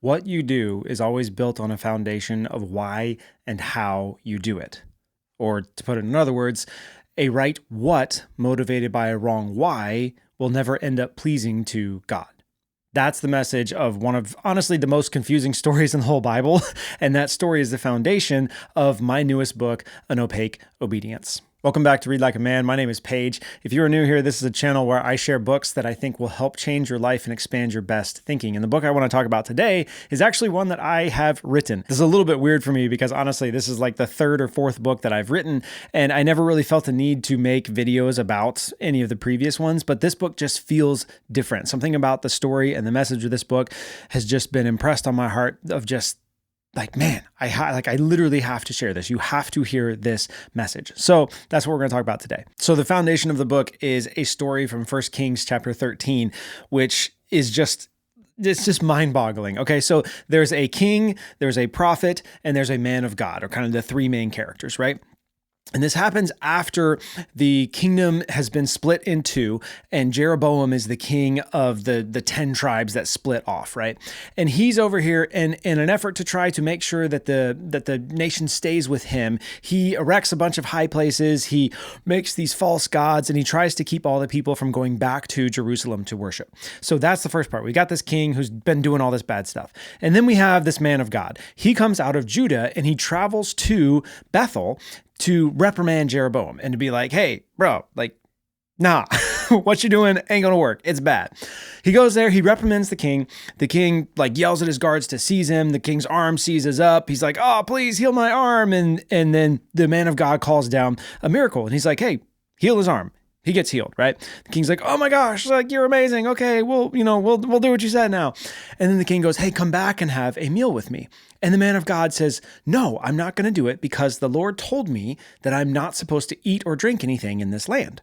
What you do is always built on a foundation of why and how you do it. Or to put it in other words, a right what motivated by a wrong why will never end up pleasing to God. That's the message of one of, honestly, the most confusing stories in the whole Bible. And that story is the foundation of my newest book, An Opaque Obedience. Welcome back to Read Like a Man. My name is Paige. If you are new here, this is a channel where I share books that I think will help change your life and expand your best thinking. And the book I want to talk about today is actually one that I have written. This is a little bit weird for me because honestly, this is like the third or fourth book that I've written, and I never really felt the need to make videos about any of the previous ones, but this book just feels different. Something about the story and the message of this book has just been impressed on my heart of just like, man, I literally have to share this. You have to hear this message. So that's what we're going to talk about today. So the foundation of the book is a story from 1 Kings chapter 13, which is it's just mind-boggling. Okay, so there's a king, there's a prophet, and there's a man of God, or kind of the three main characters, right? And this happens after the kingdom has been split in two, and Jeroboam is the king of the 10 tribes that split off, right? And he's over here, and in an effort to try to make sure that the nation stays with him, he erects a bunch of high places, he makes these false gods, and he tries to keep all the people from going back to Jerusalem to worship. So that's the first part. We got this king who's been doing all this bad stuff. And then we have this man of God. He comes out of Judah, and he travels to Bethel to reprimand Jeroboam and to be like, hey, bro, like, nah, what you doing ain't gonna work. It's bad. He goes there, he reprimands the king. The king like yells at his guards to seize him. The king's arm seizes up. He's like, oh, please heal my arm. And then the man of God calls down a miracle. And he's like, hey, heal his arm. He gets healed, right? The king's like, oh my gosh, like, you're amazing. Okay, we'll do what you said now. And then the king goes, hey, come back and have a meal with me. And the man of God says, no, I'm not going to do it because the Lord told me that I'm not supposed to eat or drink anything in this land.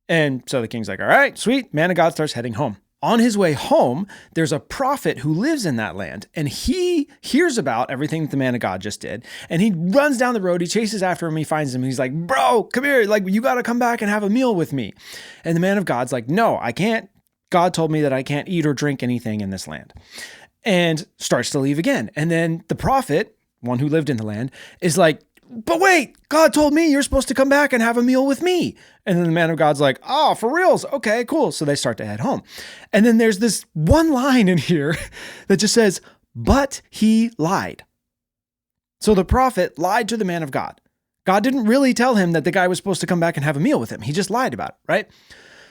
And so the king's like, all right, sweet. Man of God starts heading home. On his way home, there's a prophet who lives in that land, and he hears about everything that the man of God just did, and he runs down the road, he chases after him, he finds him, and he's like, bro, come here, like, you got to come back and have a meal with me. And the man of God's like, no, I can't. God told me that I can't eat or drink anything in this land. And starts to leave again. And then the prophet, one who lived in the land, is like, but wait, God told me you're supposed to come back and have a meal with me. And then the man of God's like, oh, for reals? Okay, cool. So they start to head home. And then there's this one line in here that just says, but he lied. So the prophet lied to the man of God. God didn't really tell him that the guy was supposed to come back and have a meal with him. He just lied about it, right?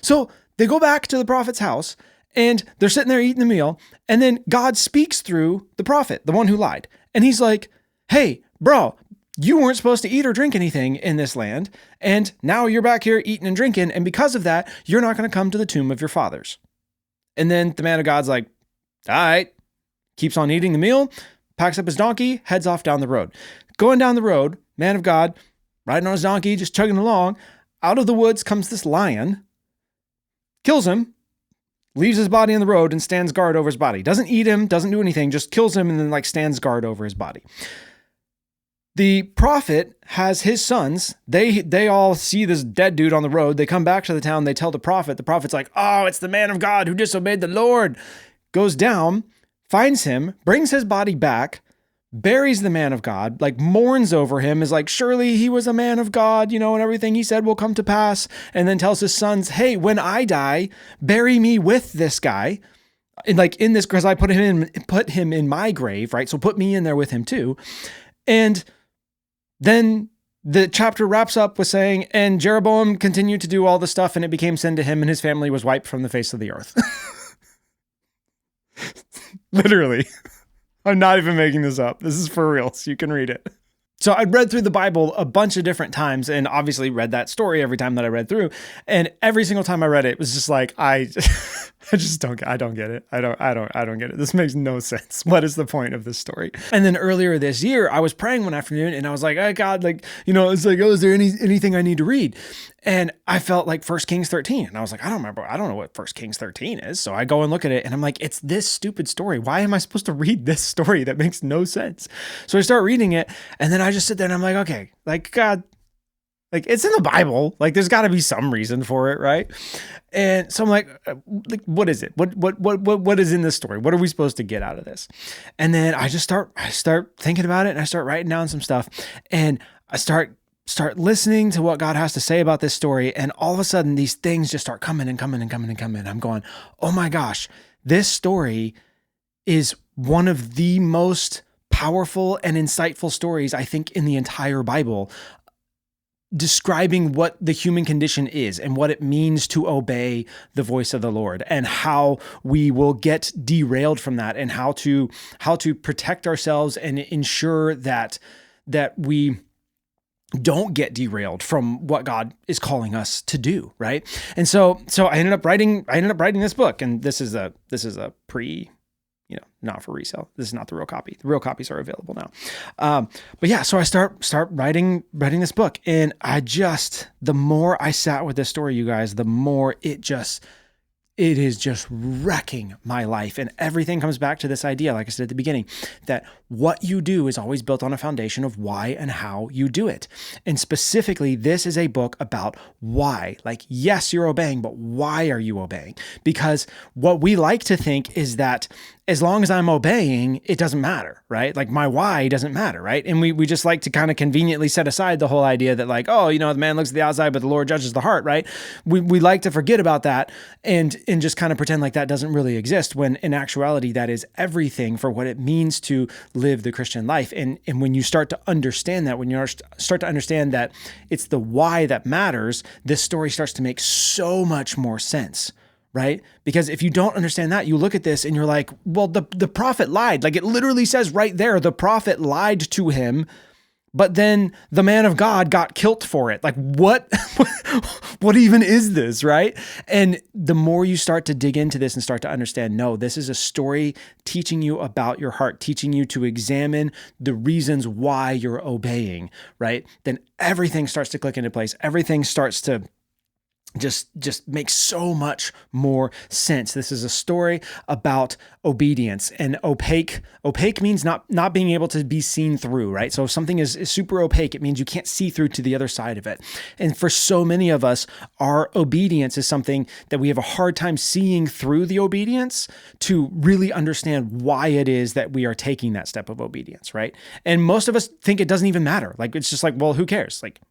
So they go back to the prophet's house and they're sitting there eating the meal. And then God speaks through the prophet, the one who lied. And he's like, hey, bro, you weren't supposed to eat or drink anything in this land, and now you're back here eating and drinking, and because of that, you're not going to come to the tomb of your fathers. And then the man of God's like, all right, keeps on eating the meal, packs up his donkey, heads off down the road. Going down the road, man of God, riding on his donkey, just chugging along, out of the woods comes this lion, kills him, leaves his body in the road, and stands guard over his body. Doesn't eat him, doesn't do anything, just kills him, and then like stands guard over his body. The prophet has his sons. They all see this dead dude on the road. They come back to the town. They tell the prophet. The prophet's like, oh, it's the man of God who disobeyed the Lord. Goes down, finds him, brings his body back, buries the man of God, like mourns over him, is like, surely he was a man of God, and everything he said will come to pass. And then tells his sons, hey, when I die, bury me with this guy. And like in this, because I put him in my grave, right? So put me in there with him too. And then the chapter wraps up with saying, and Jeroboam continued to do all the stuff, and it became sin to him, and his family was wiped from the face of the earth. Literally. I'm not even making this up. This is for real, so you can read it. So I'd read through the Bible a bunch of different times, and obviously read that story every time that I read through. And every single time I read it, it was just like, I don't get it. I don't get it. This makes no sense. What is the point of this story? And then earlier this year, I was praying one afternoon and I was like, oh God, like, it's like, oh, is there anything I need to read? And I felt like 1 Kings 13. And I was like, I don't know what 1 Kings 13 is. So I go and look at it and I'm like, it's this stupid story. Why am I supposed to read this story that makes no sense? So I start reading it and then I just sit there and I'm like, okay, like, God, Like, it's in the Bible. Like, there's got to be some reason for it, right? And so I'm like, what is it? What is in this story? What are we supposed to get out of this? And then I start thinking about it, and I start writing down some stuff, and I start listening to what God has to say about this story. And all of a sudden, these things just start coming and coming and coming and coming. I'm going, oh my gosh, this story is one of the most powerful and insightful stories, I think, in the entire Bible, describing what the human condition is and what it means to obey the voice of the Lord, and how we will get derailed from that, and how to protect ourselves and ensure that we don't get derailed from what God is calling us to do, right? And so I ended up writing this book, and this is a pre, not for resale. This is not the real copy. The real copies are available now. But yeah, so I start writing this book, and the more I sat with this story, you guys, the more it is just wrecking my life. And everything comes back to this idea, like I said at the beginning, that what you do is always built on a foundation of why and how you do it. And specifically, this is a book about why. Like, yes, you're obeying, but why are you obeying? Because what we like to think is that as long as I'm obeying, it doesn't matter, right? Like, my why doesn't matter, right? And we just like to kind of conveniently set aside the whole idea that, like, oh, the man looks at the outside, but the Lord judges the heart, right? We like to forget about that and just kind of pretend like that doesn't really exist, when in actuality, that is everything for what it means to live the Christian life. And when you start to understand that, when you start to understand that it's the why that matters, this story starts to make so much more sense. Right? Because if you don't understand that, you look at this and you're like, well, the prophet lied. Like, it literally says right there, the prophet lied to him, but then the man of God got killed for it. Like, what, what even is this? Right? And the more you start to dig into this and start to understand, no, this is a story teaching you about your heart, teaching you to examine the reasons why you're obeying, right? Then everything starts to click into place. Everything starts to just makes so much more sense. This is a story about obedience, and opaque means not being able to be seen through, right? So if something is super opaque, it means you can't see through to the other side of it. And for so many of us, our obedience is something that we have a hard time seeing through the obedience to really understand why it is that we are taking that step of obedience, right? And most of us think it doesn't even matter. Like, it's just like, well, who cares? Like,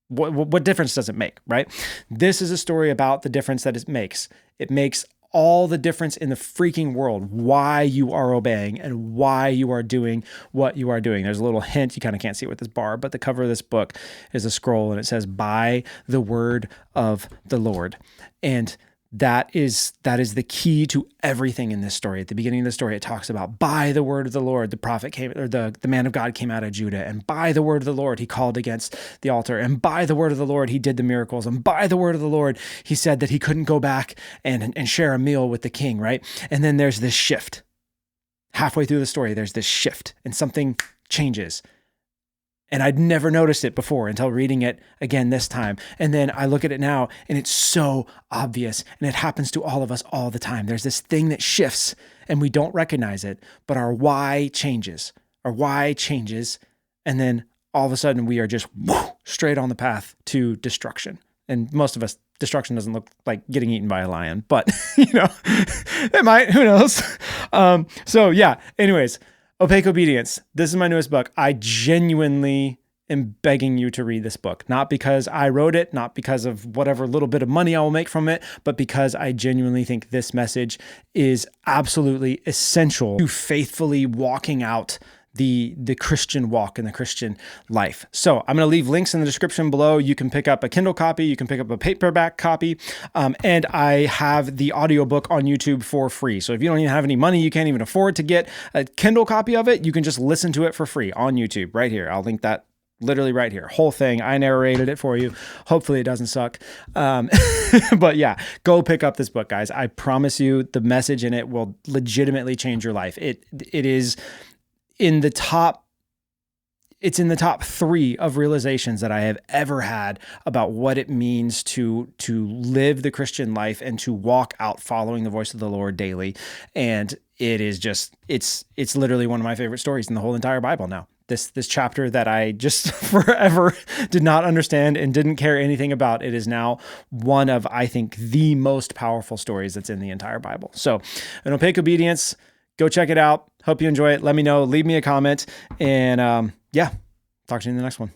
what difference does it make, right? This is a story about the difference that it makes. It makes all the difference in the freaking world why you are obeying and why you are doing what you are doing. There's a little hint, you kind of can't see it with this bar, but the cover of this book is a scroll, and it says, "By the word of the Lord." And that is the key to everything in this story. At the beginning of the story, it talks about, by the word of the Lord, the prophet came, or the man of God came out of Judah. And by the word of the Lord, he called against the altar. And by the word of the Lord, he did the miracles. And by the word of the Lord, he said that he couldn't go back and share a meal with the king, right? And then there's this shift. Halfway through the story, there's this shift, and something changes. And I'd never noticed it before until reading it again this time. And then I look at it now, and it's so obvious, and it happens to all of us all the time. There's this thing that shifts, and we don't recognize it, but our why changes. Our why changes, and then all of a sudden we are just straight on the path to destruction. And most of us, destruction doesn't look like getting eaten by a lion, but it might, who knows? So yeah, anyways, Opaque Obedience. This is my newest book. I genuinely am begging you to read this book. Not because I wrote it, not because of whatever little bit of money I will make from it, but because I genuinely think this message is absolutely essential to faithfully walking out the Christian walk and the Christian life. So I'm going to leave links in the description below. You can pick up a Kindle copy, you can pick up a paperback copy, and I have the audiobook on YouTube for free. So if you don't even have any money, you can't even afford to get a Kindle copy of it, you can just listen to it for free on YouTube right here. I'll link that literally right here. Whole thing. I narrated it for you. Hopefully it doesn't suck. But yeah, go pick up this book, guys. I promise you the message in it will legitimately change your life. It is it's in the top 3 of realizations that I have ever had about what it means to live the Christian life and to walk out following the voice of the Lord daily. And it is just, it's literally one of my favorite stories in the whole entire Bible now. this chapter that I just forever did not understand and didn't care anything about. It is now one of, I think, the most powerful stories that's in the entire Bible. So An Opaque Obedience, go check it out. Hope you enjoy it. Let me know. Leave me a comment. And yeah, talk to you in the next one.